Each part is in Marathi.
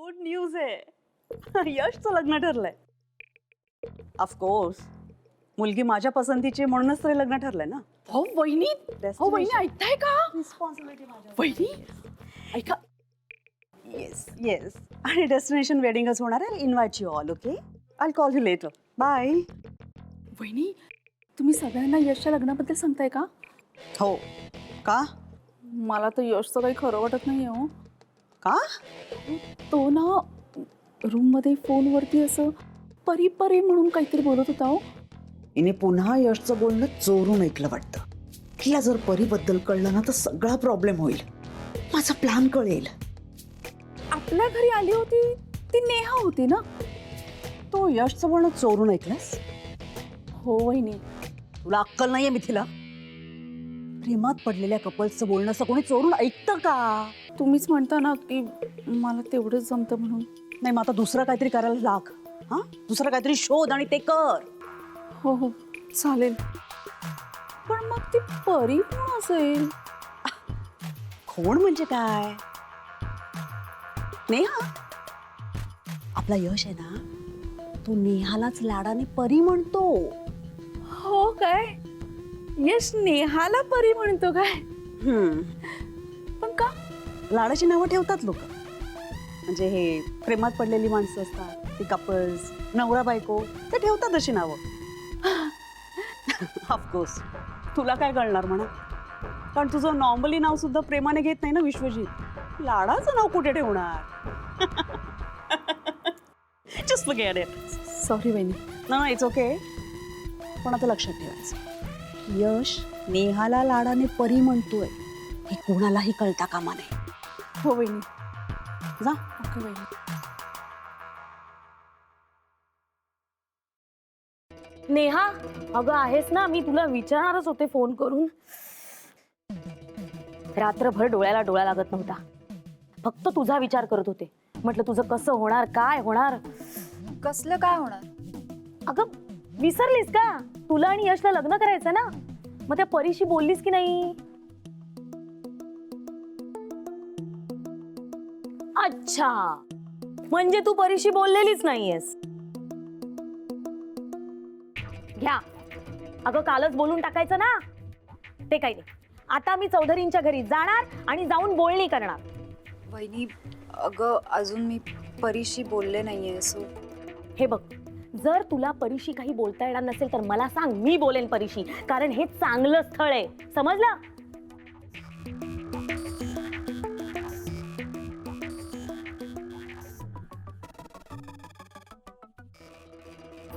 गुड न्यूज आहे. यशचं लग्न ठरलंय. ऑफकोर्स मुलगी माझ्या पसंतीची म्हणूनच तरी लग्न ठरलंय ना. हो वहिनी, हो वहिनी ऐकताय का? रिस्पॉन्सिबिलिटी माझ्या. वहिनी ऐका. Yes yes. आणि डेस्टिनेशन वेडिंगच होणार आहे. Invite you all. Okay, I call you later. Bye. वहिनी तुम्ही सगळ्यांना यशच्या लग्नाबद्दल सांगताय का? हो. का? मला तर यशचं काही खरं वाटत नाही हो. का? तो ना रूम मध्ये फोनवरती असं परी परी म्हणून काहीतरी बोलत होता हो. हिने पुन्हा यशचं बोलणं चोरून ऐकलं वाटतं. हिला जर परीबद्दल कळलं ना तर सगळा प्रॉब्लेम होईल. माझा प्लॅन कळेल. आपल्या घरी आली होती ती नेहा होती ना? तो यशचं बोलणं चोरून ऐकलंस? हो वहिनी. तुला अक्कल नाहीये मिथिला? प्रेमात पडलेल्या कपल्सचं बोलणं असं कोणी चोरून ऐकतं का? तुम्हीच म्हणता ना की मला तेवढंच जमतं म्हणून. नाही, मग आता दुसरं काहीतरी करायला लाग. हा, दुसरं काहीतरी शोध आणि ते कर. हो हो चालेल. पण मग ती परी कोण असेल? कोण म्हणजे काय? नेहा. आपला यश आहे ना, तो नेहालाच लाडाने परी म्हणतो. हो काय? यश नेहाला परी म्हणतो काय? पण का? लाडाची नावं ठेवतात लोक. म्हणजे हे प्रेमात पडलेली माणसं असतात, ती कपल्स, नवरा बायको, ते ठेवतात अशी नावं. ऑफकोर्स तुला काय कळणार म्हणा. कारण तुझं नॉर्मली नाव सुद्धा प्रेमाने घेत नाही ना विश्वजित. लाडाचं नाव कुठे ठेवणार? Just forget it. सॉरी वहिनी. ना इट्स ओके. पण आता लक्षात ठेवायचं, यश नेहाला लाडाने परी म्हणतोय हे कोणालाही कळता कामा नये. हो वहिनी. जा. ओके वहिनी. नेहा, अगं आहेस ना? मी तुला विचारणारच होते फोन करून. रात्रभर डोळ्याला डोळा लागत नव्हता. फक्त तुझा विचार करत होते. म्हटलं तुझं कसं होणार, काय होणार. कसलं काय होणार? अगं विसरलीस का? तुला आणि यशला लग्न करायचं ना? मग त्या परीशी बोललीस की नाही? अच्छा, म्हणजे तू परीशी बोललेलीच नाहीयेस. घ्या. अगं कालच बोलून टाकायचं ना. ते काही नाही. आता मी चौधरींच्या घरी जाणार आणि जाऊन बोलणी करणार. वहिनी अगं अजून मी परीशी बोलले नाहीये. सो हे बघ, जर तुला परीशी काही बोलता येणार नसेल तर मला सांग, मी बोलेन परीशी. कारण हे चांगलं स्थळ आहे, समजलं?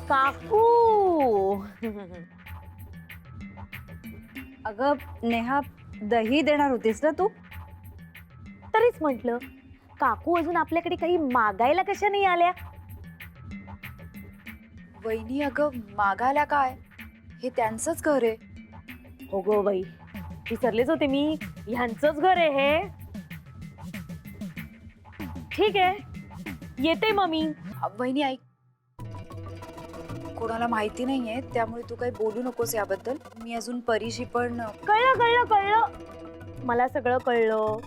काकू. अगं नेहा, दही देणार होतीस ना तू? तरीच म्हंटल, काकू अजून आपल्याकडे काही मागायला कशा नाही आल्या? वहिनी अगं मागायला काय, हे त्यांचंच घर आहे. हो गो बाई, विसरलेच होते मी. ह्यांचंच घर आहे हे. ठीक आहे, येते मग मी. वहिनी ऐक, कोणाला माहिती नाहीये त्यामुळे तू काही बोलू नकोस याबद्दल. मी अजून परीशी पण कळलं कळलं कळलं, मला सगळं कळलं.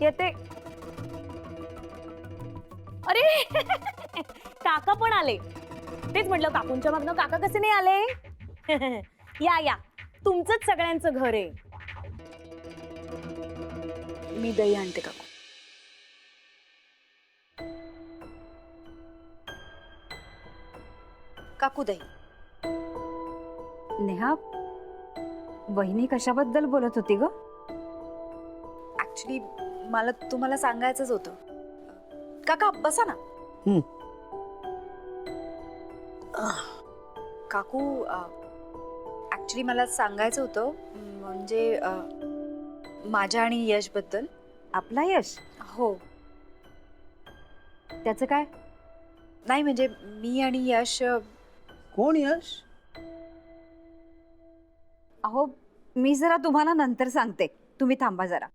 येते. अरे काका पण आले. तेच म्हटलं, काकूंच्या मागनं काका कसे नाही आले? या या, तुमचंच सगळ्यांचं घर आहे. मी दही आणते काकू. काकू दही. नेहा, वहिनी कशाबद्दल बोलत होती ग? ऍक्च्युली मला तुम्हाला सांगायचंच होतं. काका बसा ना. काकू ऍक्च्युली मला सांगायचं होतं, म्हणजे माझ्या आणि यश बद्दल. आपला यश? हो. त्याचं काय? नाही म्हणजे मी आणि यश. कोण यश? अहो, मी जरा तुम्हाला नंतर सांगते, तुम्ही थांबा जरा.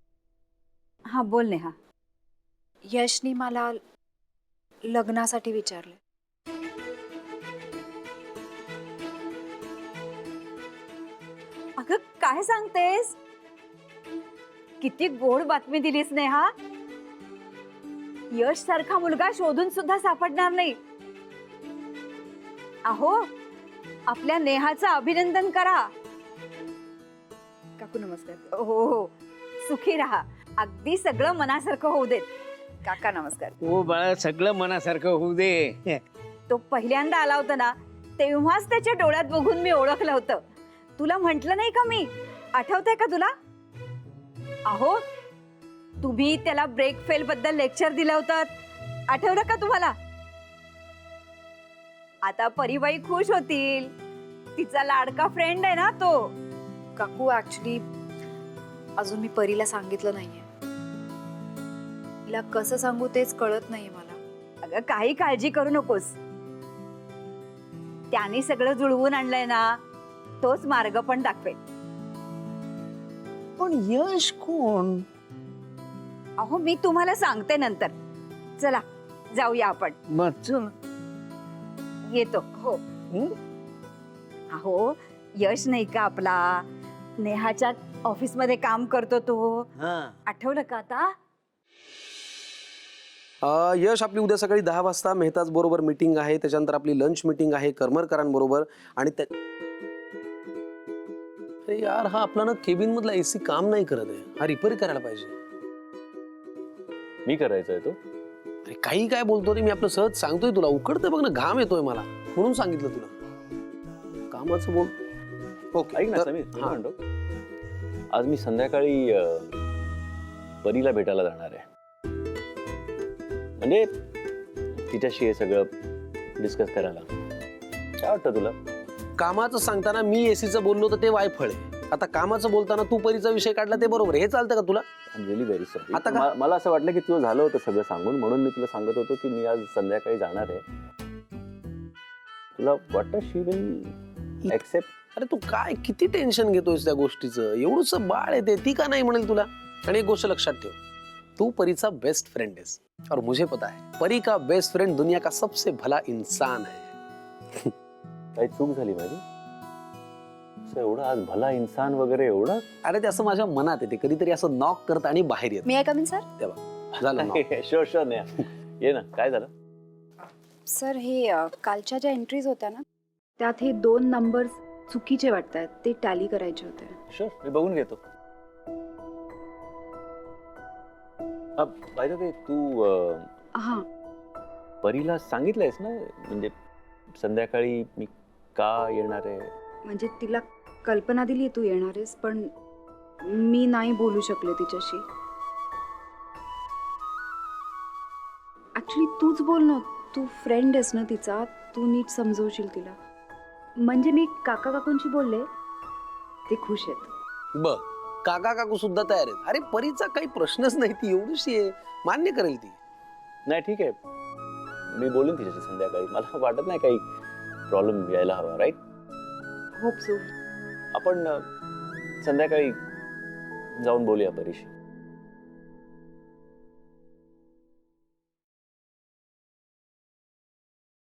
हा बोल नेहा. यशनी मला लग्नासाठी विचारले. अगं काय सांगतेस? किती गोड बातमी दिलीस नेहा. यश सारखा मुलगा शोधून सुद्धा सापडणार नाही. अहो, आपल्या नेहाचं अभिनंदन करा. काकू नमस्कार. हो हो, सुखी राहा. अगदी सगळं मनासारखं होऊ देत. काका नमस्कार. हो बाळा, सगळं मनासारखं होऊ दे. तो पहिल्यांदा आला होता ना, तेव्हाच त्याच्या डोळ्यात बघून मी ओळखलं होतं. तुला म्हंटल नाही का मी? आठवतंय का तुला? अहो, तुम्ही त्याला ब्रेक फेल बद्दल लेक्चर दिलं होतं, आठवलं का तुम्हाला? आता परीबाई खुश होतील. तिचा लाडका फ्रेंड आहे ना तो. काकू ऍक्च्युली अजून मी परीला सांगितलं नाहीये. तिला कसं सांगू तेच कळत नाहीये मला. अगं, काही काळजी करू नकोस. त्याने सगळं जुळवून आणलंय ना, तोच मार्ग पण दाखवेल. पण यश कोण? अहो, मी तुम्हाला सांगते नंतर. चला जाऊया आपण. बर चल. येतो. हो. अहो, यश नाही का आपला, नेहाच्या ऑफिस मध्ये काम करतो तो, आठवलं का आता? यश, आपली उद्या सकाळी 10 वाजता मेहताज बरोबर मीटिंग आहे. त्याच्यानंतर आपली लंच मीटिंग आहे करमरकरांबरोबर. आणि अरे यार, हा आपला ना केबिन मधला एसी काम नाही करत आहे. हा रिपेअर करायला पाहिजे. मी करायचंय तो. अरे काही काय बोलतो रे, मी आपलं सहज सांगतोय तुला. उकडतंय बघ ना, घाम येतोय मला, म्हणून सांगितलं तुला. कामाचं बोल. ओके, ऐक ना समीर, मी म्हणतो आज मी संध्याकाळी परीला भेटायला जाणार आहे. म्हणजे तिच्याशी हे सगळं डिस्कस करायला. काय वाटतं तुला? कामाचं सांगताना मी एसीचं बोललो तर ते वायफळ आहे. आता कामाचं बोलताना तू परीचा विषय काढला ते बरोबर. हे चालतं का तुला? I am really very sorry. आता का? मला असं वाटलं की तुझं झालं होतं सगळं सांगून, म्हणून मी तुला सांगत होतो की मी आज संध्याकाळी जाणार आहे. तुला वाटतं शी विल ऍक्सेप्ट? अरे तू काय किती टेन्शन घेतोयस त्या गोष्टीचं? एवढंच बाळ आहे ते, ती का नाही म्हणेल तुला? आणि एक गोष्ट लक्षात ठेव, तू परीचा बेस्ट फ्रेंड आहेस. और मुझे पता है, परी का बेस्ट फ्रेंड दुनिया का सबसे भला इंसान है. काही चूक झाली माझी? असं एवढं आज भला इंसान वगैरे एवढं? अरे ते असं माझ्या मनात येते, कधीतरी असं नॉक करत आणि बाहेर येत. मी कमिन सर. झालं knock. शुअर शुअर नाही. ये ना, काय झालं? सर, हे कालच्या ज्या एंट्रीज होत्या ना, त्यात हे 2 नंबर्स चुकीचे वाटतात. ते टॅली करायचे होते. शुअर, मी बघून घेतो. बाय द वे, तू हां, परीला सांगितलंयस ना, म्हणजे संध्याकाळी मी का येणार आहे? म्हणजे तिला कल्पना दिली तू येणार आहेस, पण मी नाही बोलू शकले तिच्याशी. ऍक्च्युली तूच बोल ना, तू फ्रेंड आहेस ना तिचा, तू नीट समजवशील तिला. म्हणजे मी काका काकूंशी बोलले, ते खुश आहेत. बघ, काका काकू सुद्धा तयार आहेत. अरे परीचा काही प्रश्नच नाही, ती एवढीशी आहे, मान्य करेल ती. नाही ठीक आहे, मी बोलेन तिच्याशी संध्याकाळी. मला वाटत नाही काही प्रॉब्लेम यायला हवा. राईट? Hope so. आपण संध्याकाळी जाऊन बोलूया परीशी.